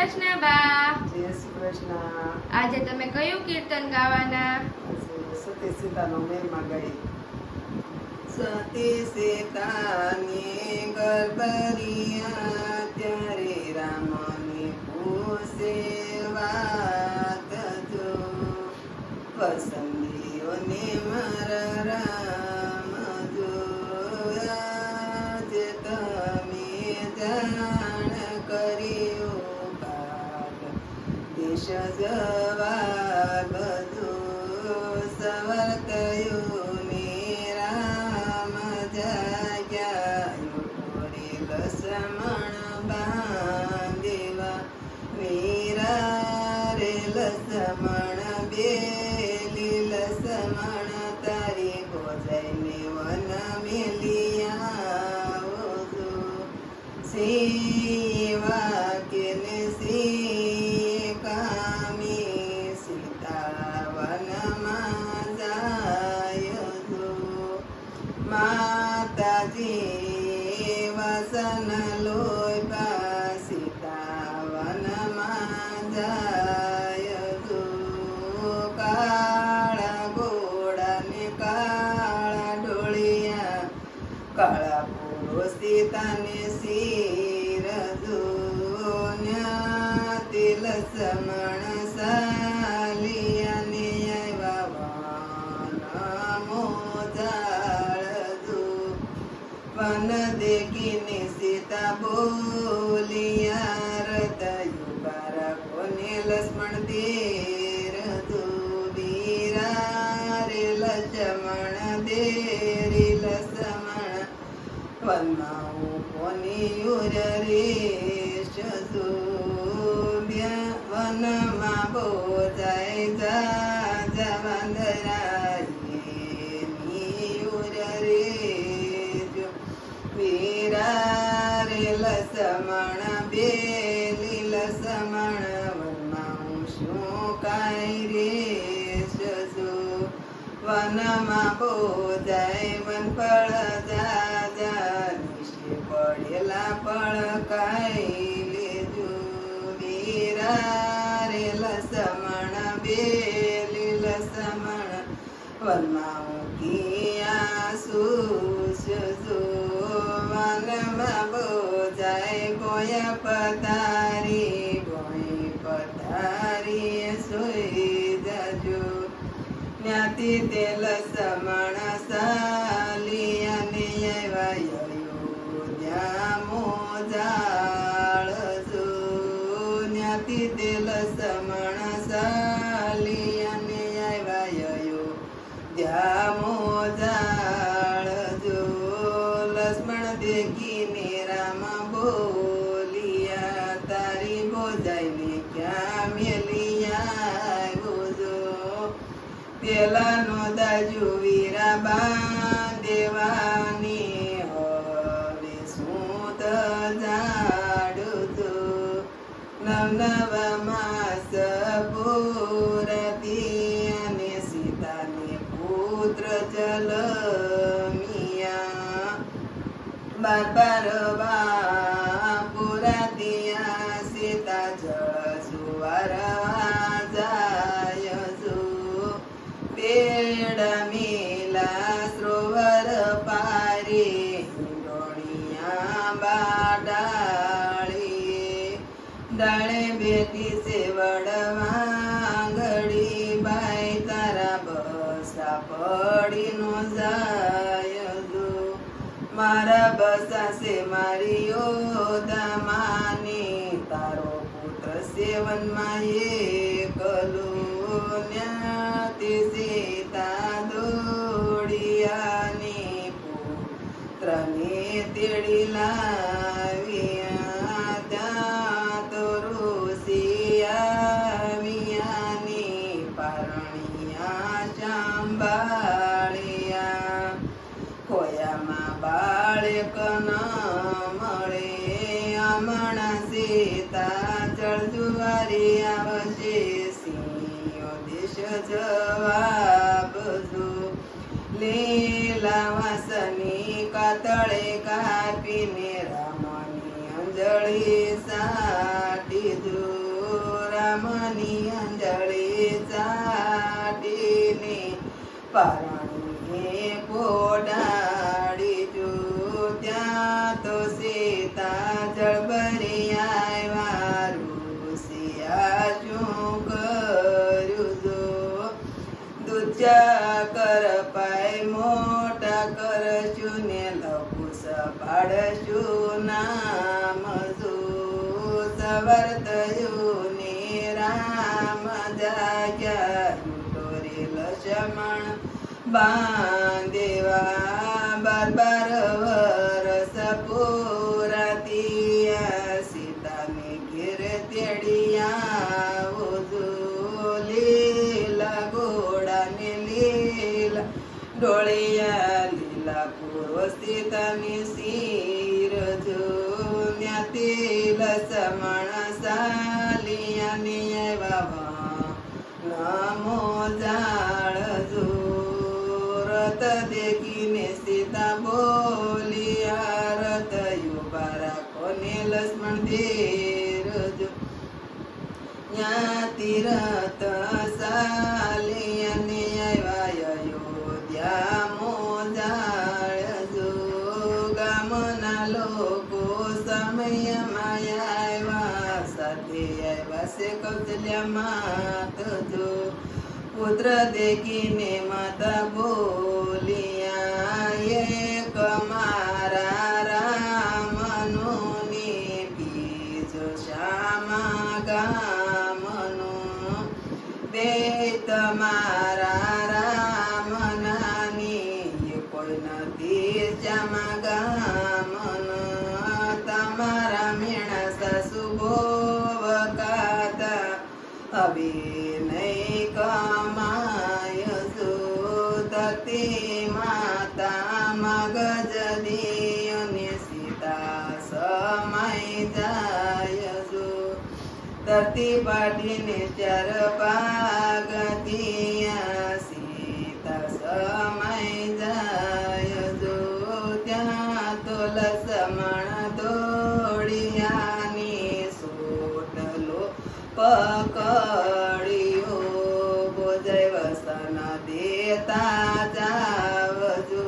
કૃષ્ણ બા. જય શ્રી કૃષ્ણ. આજે તમે કયું કીર્તન ગાવાના? સતી સીતાનો મહિમા ગાઈ. સતી સીતાની ગર્ભરિયા ત્યારે રામને પૂછે વાત જો પસંદીઓને મારા રામ જોયા જે તમે જાણ કર્યું કાગ દેશ જવાબ જો સવર્તયું ને રામ જાગ્યા લસમણ બાંધેવા વીરા રે લસમણ બેલી લસમણ તારી ગોજાઈને વન મેલિયા સેવા કે ને સી કામી સીતા વનમાં જાય માતાજી વસન લોય સીતા વનમાં જાય કાળા ઘોડા ને કાળા ઢોળિયા કાળા પૂરો સીતાને શિર તિલ સમણ સાલિયા ને આવ્યા મોજાળ વન દેખીને સીતા બોલિયા રતયુ બાળકોને લક્ષ્મણ દેર વીરા રે લક્ષ્મણ દેરી લક્ષ્મણ વનમાં કોની ઉરેશ વનમાં બોજાય જા જવંદરાય ઉરે વીરા રે લસમણ બેલી લસમણ વનમાં શું કાંઈ રે શજો વનમાં બોજાય વનફળ જા નિશે પડેલા ફળ કાંઈ લેજો વીરા રે લસમણ બેલી લસમણ વનમાં મૂકિયા સુશજો વનમાં બોજાય ગોયા પતારી સોઈ જજો જ્ઞાતિ તે લસમણ સાલિયા ને આવ્યા મોજાળ જો જ્ઞાતિ તે લસમણ સાલિયા ને આવ્યા મોજાળ જો લક્ષ્મણ દેખીને રામ બોલિયા તારી બોજાઈને ક્યાં મેલિયા બોજો પેલાનો દાજુ વીરા બાંધેવાની હવે શું તો જાડું તો નવ માસ પૂરતી અને સીતાને પુત્ર જલમિયા બાર પુરાતિયા સીતા જળ સુવારવા જાય પેડ મેલા સરોવર પારે ડોણિયા બાડાળી ડાળે બેટી સેવડવા ઘડી બાઈ તારા બસા પડી નો જાય મારા બસા સે મારી યોદામાની તારો પુત્ર સેવનમાં એકલો ન્યાતિ સીતા દોડિયાની પુત્રને તેડી લાવ્યા ત્યાં તો ઋષિયાની પારણિયા ચાંબાળિયા ખોયામાં બાળક ન મળે હમણાં સીતા જળજુવારી આવશે સિંહો દેશ જવાબ જો લીલા વાસની કાતળે કાપીને રામની અંજળી સાટી દો સાટીને પારણીએ પોડાડી જો ત્યાં તો સીતા જળબરી આવ્યા રૂસિયા શું કર્યું જો દૂધ્યા કર પાય મોટા કરશું ને લઘુ સપાડશું નામ જો સવાર થયું ને રામ જાગ્યા ટોરે લક્ષ્મણ બાંધેવા 12 વરસ પૂરાતિયા સીતાને ઘેર તેડિયા ઓજો લીલા ઘોડાને લીલા ડોળિયા લીલા પૂર્વ સીતાની શિર જો ત્યાંથી લસમણ સાલિયાને આવ્યા નમો જાળ જો રથ દેખીને સીતા બોલિયા રથ યુવા રાખોને લક્ષ્મણ ધીર જો જ્ઞાતિ રથ સાલિયાને આવ્યા અયોધ્યા મોજાળ જો ગામના લોકો સમયમાં આવ્યા સાથે આવ્યા છે કૌશલ્યા માત જો પુત્ર દેખીને માતા બોલિયા એક મારા રામનો ને બીજો શ્યામા ગામનો બે તમારા રામના ને કોઈ નથી શ્યામા ગામનો તમારા મેણા સાસુ ભોવકાતા હવે નહીં કમાય જો ધરતી માતા મગજ દિયોને સીતા સમાઈ જાય જો ધરતી પાટીને 4 ભાગતિયા સીતા સમાઈ જાય જો ત્યાં તો લસમણ દોડિયાની સોટલો પકડ્યો બોજય વસન દેતા જાવજો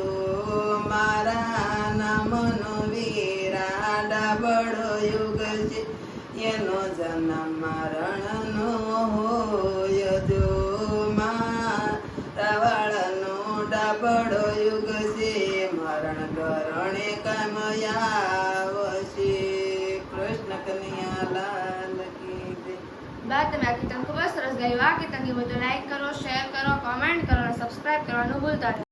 મારા નામનો વીરા ડાબડો યુગ છે એનો જન્મ મરણનો હોય જો મારા વાળનો ડાબડો યુગ છે મરણ કરણે કમયાવશે કૃષ્ણ કનૈયા લાલ કી જય. બા તમે આ કીર્તન ખૂબ જ સરસ ગાયું. આ કીર્તનની બધું લાઈક કરો, શેર કરો, કોમેન્ટ કરો અને સબસ્ક્રાઇબ કરવાનું ભૂલતા નહીં.